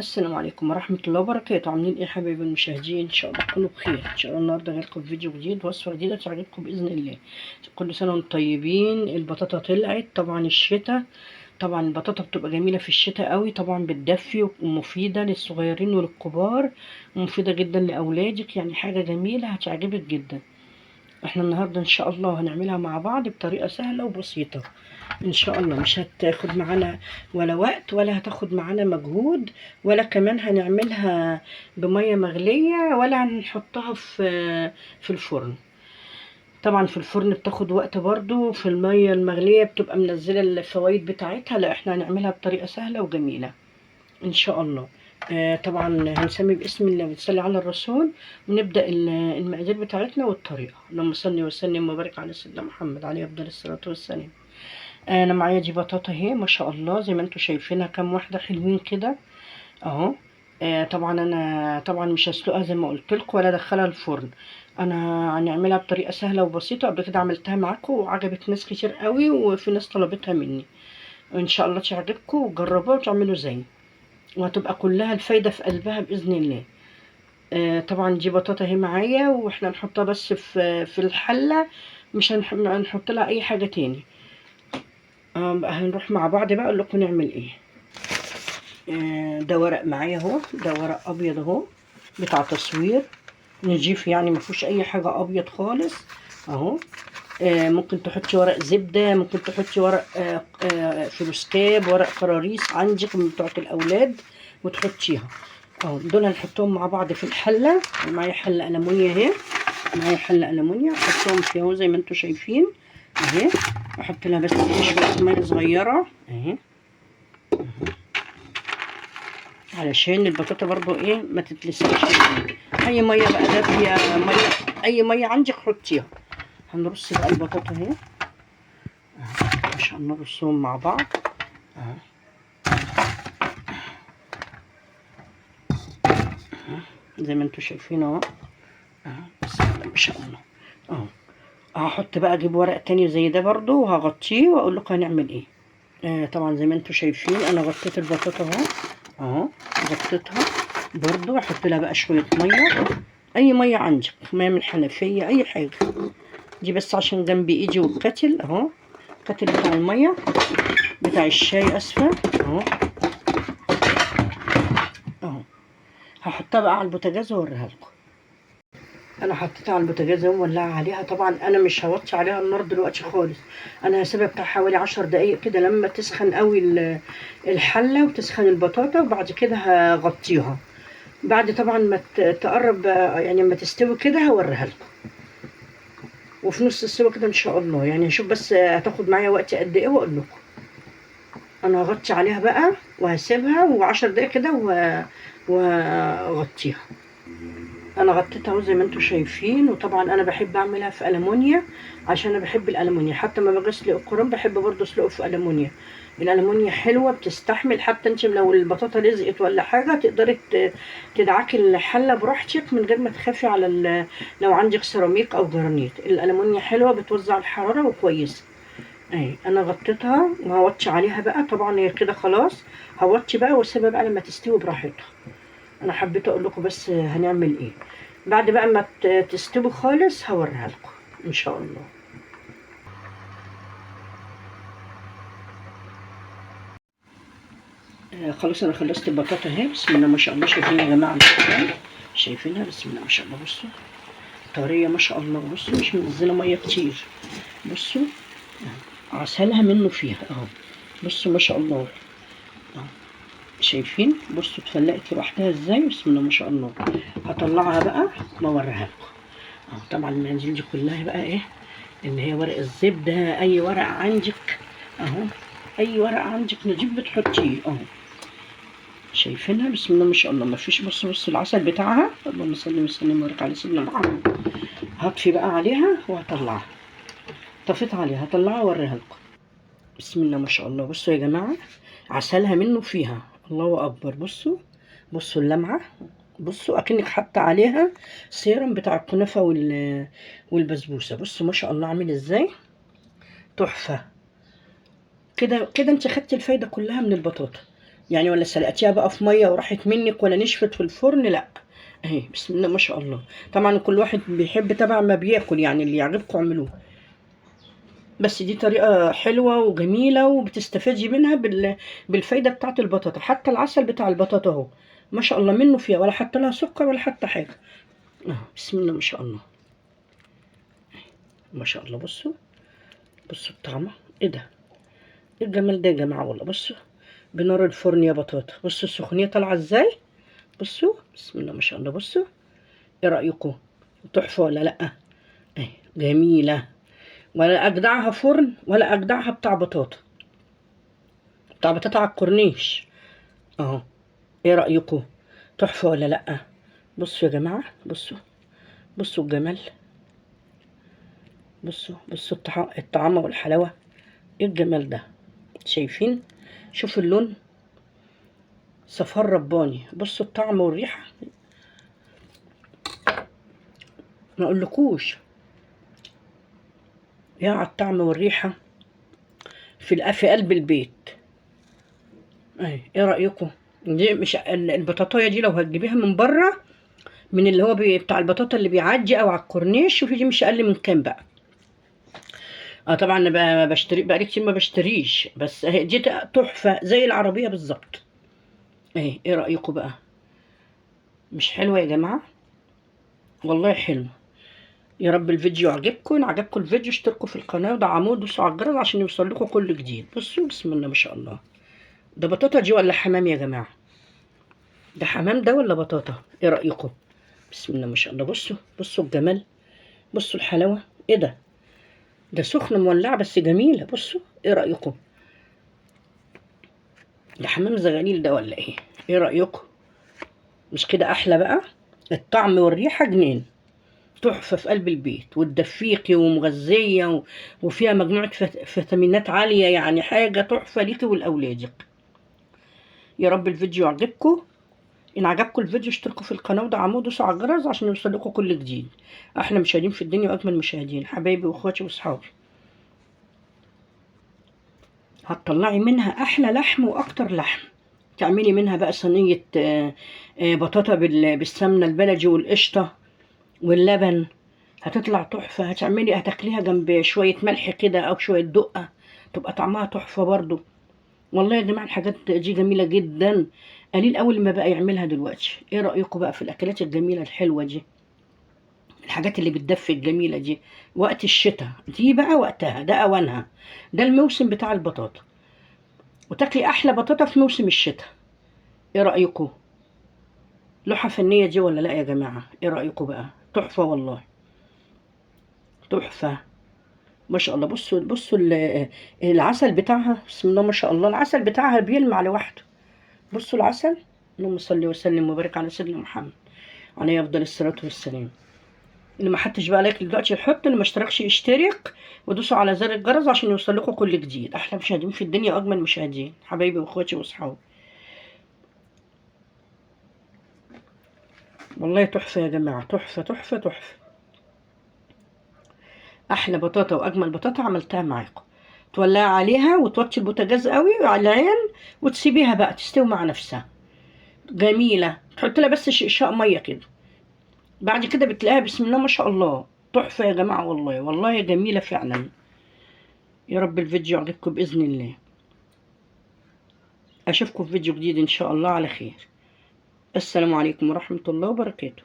السلام عليكم ورحمة الله وبركاته. عاملين ايه حبايبي المشاهدين؟ ان شاء الله تكونوا بخير. ان شاء الله النهارده جايلكم فيديو جديد، وصفة جديدة تعجبكم بإذن الله. كل سنة وانتم طيبين. البطاطا طلعت طبعا الشتاء، طبعا البطاطا بتبقى جميلة في الشتاء قوي، طبعا بتدفي ومفيدة للصغيرين وللكبار، ومفيدة جدا لأولادك، يعني حاجة جميلة هتعجبك جدا. احنا النهارده ان شاء الله هنعملها مع بعض بطريقة سهلة وبسيطة ان شاء الله. مش هتاخد معانا ولا وقت ولا هتاخد معانا مجهود، ولا كمان هنعملها بمية مغلية، ولا هنحطها في الفرن. طبعا في الفرن بتاخد وقت برضو، في المية المغلية بتبقى منزلة الفوائد بتاعتها. لا، احنا هنعملها بطريقة سهلة وجميلة ان شاء الله. طبعا هنسمي باسم الله ونصلي على الرسول، ونبدأ المقادير بتاعتنا والطريقة. اللهم صل وسلم وبارك على سيدنا محمد عليه افضل الصلاة والسلام. انا معايا دي بطاطا اهي ما شاء الله، زي ما انتم شايفينها كام واحده حلوين كده اهو. طبعا انا طبعا مش هسلقها زي ما قلت لكم ولا ادخلها الفرن. انا هنعملها بطريقه سهله وبسيطه، قبل كده عملتها معاكم وعجبت ناس كتير قوي، وفي ناس طلبتها مني. ان شاء الله تعجبكم وجربوها وتعملوا زيي، وهتبقى كلها الفايده في قلبها باذن الله. طبعا دي بطاطا اهي معايا، واحنا نحطها بس في الحله، مش هنحط لها اي حاجه تاني. بقى هنروح مع بعض بقى اقول لكم نعمل ايه. ده ورق معايا اهو، ده ورق ابيض اهو بتاع تصوير نضيف، يعني مفيهوش اي حاجه، ابيض خالص اهو. ممكن تحطي ورق زبده، ممكن تحطي ورق فلوسكاب، ورق كراريس عندك من بتوعة الاولاد وتحطيها اهو. دول هنحطهم مع بعض في الحله. معايا حله المونيا اهي، معايا حله المونيا احطهم فيها اهو زي ما انتم شايفين اهي. احط لها بس شويه ميه صغيره اهي، علشان البطاطا برضو ايه ما تتلسعش. اي ميه بقى دافيه، ميه اي ميه عندك حطيها. هنرص بقى البطاطا اهي عشان نرصهم مع بعض اهو. زي ما انتم شايفين اهو بسم الله ما شاء الله اهو. هحط بقى اجيب ورق تاني زي ده برضو وهغطيه واقول لكم هنعمل ايه. طبعا زي ما انتم شايفين انا غطيت البطاطا اهو غطيتها برضو. احط لها بقى شويه ميه، اي ميه عندك، ميه من الحنفيه اي حاجه. دي بس عشان جنب ايدي والكتل اهو، الكتل بتاع الميه بتاع الشاي اسفه اهو اهو. هحطها بقى على البوتاجاز واوريها لكم. انا حطيتها على البوتاجاز ومولعه عليها. طبعا انا مش هوطي عليها النار دلوقتي خالص، انا هسيبها بتاع حوالي 10 دقايق كده لما تسخن قوي الحله وتسخن البطاطا، وبعد كده هغطيها. بعد طبعا ما تقرب يعني ما تستوي كده هوريها لكم. وفي نص السوا كده ان شاء الله، يعني هشوف بس هتاخد معايا وقت قد ايه واقول لكم. انا هغطي عليها بقى وهسيبها و10 دقايق كده واغطيها. انا غطيتها اهو زي ما انتم شايفين. وطبعا انا بحب اعملها في المونيا عشان انا بحب الالمونيا، حتى ما باجي اسلق القرن بحب برضه اسلقه في المونيا. الالمونيا حلوه بتستحمل، حتى انت لو البطاطا لزقت ولا حاجه تقدري تدعكي الحله براحتك من غير ما تخافي على لو عندك سيراميك او جرانيت. الالمونيا حلوه بتوزع الحراره وكويسه اهي. انا غطيتها وهوطي عليها بقى. طبعا هي كده خلاص، هوطي بقى واسيبها بقى لما تستوي براحتها. انا حبيت اقول لكم بس هنعمل ايه بعد بقى ما تستوي خالص، هوريها لكم ان شاء الله. خلاص انا خلصت البطاطا اهي، بسم الله ما شاء الله. شايفينها يا جماعه شايفينها؟ بسم الله ما شاء الله. بصوا طريه ما شاء الله، بصوا مش منزله ميه كتير. بصوا عسلها منه فيها اهو، بصوا ما شاء الله اهو. شايفين؟ بصوا اتفلقت لوحدها ازاي، بسم الله ما شاء الله. هطلعها بقى واوريها لكم اهو. طبعا المناديل دي كلها بقى ايه، اللي هي ورق الزبده، اي ورق عندك اهو، اي ورق عندك نجيب بتحطيه اهو. شايفينها؟ بسم الله ما شاء الله. ما فيش، بصوا العسل بتاعها، اللهم صل وسلم وبارك على سيدنا محمد. هطفي بقى عليها وهطلعها. طفيت عليها هطلعها واوريها لكم. بسم الله ما شاء الله. بصوا يا جماعه عسلها منه فيها، الله اكبر. بصوا بصوا اللمعه، بصوا اكنك حاطه عليها سيرم بتاع الكنافه والبسبوسه. بصوا ما شاء الله عامل ازاي، تحفه. كده كده انت خدتي الفايده كلها من البطاطا. يعني ولا سلقتيها بقى في ميه وراحت منك ولا نشفت في الفرن، لا اهي بسم الله ما شاء الله. طبعا كل واحد بيحب تبع ما بياكل، يعني اللي يعجبكم اعملوه. بس دي طريقة حلوة وجميلة وبتستفادي منها بالفايدة بتاعة البطاطا. حتى العسل بتاع البطاطا اهو ما شاء الله منه فيها، ولا حتى لها سكر ولا حتى حاجة. بسم الله ما شاء الله ما شاء الله. بصوا بصوا الطعمة ايه ده، ايه الجمال ده يا جماعة والله. بصوا بنار الفرن يا بطاطا، بصوا السخونية طالعة ازاي. بصوا بسم الله ما شاء الله. بصوا ايه رأيكم، تحفة ولا لأ؟ اهي جميلة، ولا أجدعها فرن ولا أجدعها بتاع بطاطا، بتاع بطاطا على الكورنيش اهو. ايه رأيكم، تحفة ولا لأ؟ بصوا يا جماعة، بصوا بصوا الجمال، بصوا بصوا الطعامة والحلاوة، ايه الجمال ده. شايفين، شوفوا اللون صفار رباني. بصوا الطعم والريحة ما اقولكوش، يا على الطعم والريحة في قلب البيت. ايه رأيكم، دي مش البطاطاية دي لو هتجيبيها من بره، من اللي هو بتاع البطاطا اللي بيعدي او على الكورنيش، شوفي دي مش اقل من كام بقى. طبعا انا بشتري بقالي كتير ما بشتريش، بس اهي دي تحفة زي العربية بالظبط. ايه رأيكم بقى، مش حلوة يا جماعة؟ والله حلو. يا رب الفيديو عجبكم، ان عجبكم الفيديو اشتركوا في القناة ودعموه ودوسوا على الجرس عشان يوصل لكم كل جديد. بصوا بسم الله ما شاء الله. ده بطاطا دي ولا حمام يا جماعة؟ ده حمام ده ولا بطاطا، ايه رأيكم؟ بسم الله ما شاء الله. بصوا بصوا الجمال، بصوا الحلاوة، ايه ده، ده سخنة مولعة بس جميلة. بصوا ايه رأيكم، ده حمام زغاليل ده ولا ايه؟ ايه رأيكم، مش كده احلى بقى؟ الطعم والريحة جنين، تحفة في قلب البيت، وتدفيكي ومغذية وفيها مجموعة فيتامينات عالية، يعني حاجة تحفة ليكي ولأولادك. يا رب الفيديو عجبكم، إن عجبكم الفيديو اشتركوا في القناة ودعموه ودوسوا على الجرس عشان يوصلكوا كل جديد. أحلى مشاهدين في الدنيا وأجمل مشاهدين، حبايبي وإخواتي وأصحابي. هتطلعي منها أحلى لحم وأكتر لحم. تعملي منها بقى صينية بطاطا بالسمنة البلدي والقشطة واللبن، هتطلع تحفة. هتاكليها جنب شوية ملح كده أو شوية دقة، تبقى طعمها تحفة برضو. والله يا جماعة الحاجات دي جميلة جدا، قليل أول ما بقى يعملها دلوقتي. ايه رأيكم بقى في الأكلات الجميلة الحلوة دي، الحاجات اللي بتدفي الجميلة دي؟ وقت الشتاء دي بقى وقتها، ده أوانها، ده الموسم بتاع البطاطا، وتاكلي أحلى بطاطا في موسم الشتاء. ايه رأيكم، لوحة فنية دي ولا لا يا جماعة؟ ايه رأيكم بقى، تحفة والله، تحفة ما شاء الله. بصوا بصوا العسل بتاعها، بسم الله ما شاء الله، العسل بتاعها بيلمع لوحده. بصوا العسل، اللهم صل وسلم وبارك على سيدنا محمد عليه افضل الصلاه والسلام. اللي ما حدش بقى لايك دلوقتي يحط، اللي ما اشتركش يشترك، ودوسوا على زر الجرس عشان يوصل لكم كل جديد. احلى مشاهدين في الدنيا واجمل مشاهدين، حبايبي واخواتي واصحابي. والله تحفه يا جماعه، تحفه تحفه تحفه. احلى بطاطا واجمل بطاطا عملتها معاكم. تولعي عليها وتوطي البوتاجاز قوي على العين، وتسيبيها بقى تستوي مع نفسها. جميله، تحط لها بس شقشاق ميه كده، بعد كده بتلاقيها بسم الله ما شاء الله تحفه يا جماعه. والله والله جميله فعلا. يا رب الفيديو يعجبكم باذن الله. اشوفكم في فيديو جديد ان شاء الله على خير. السلام عليكم ورحمه الله وبركاته.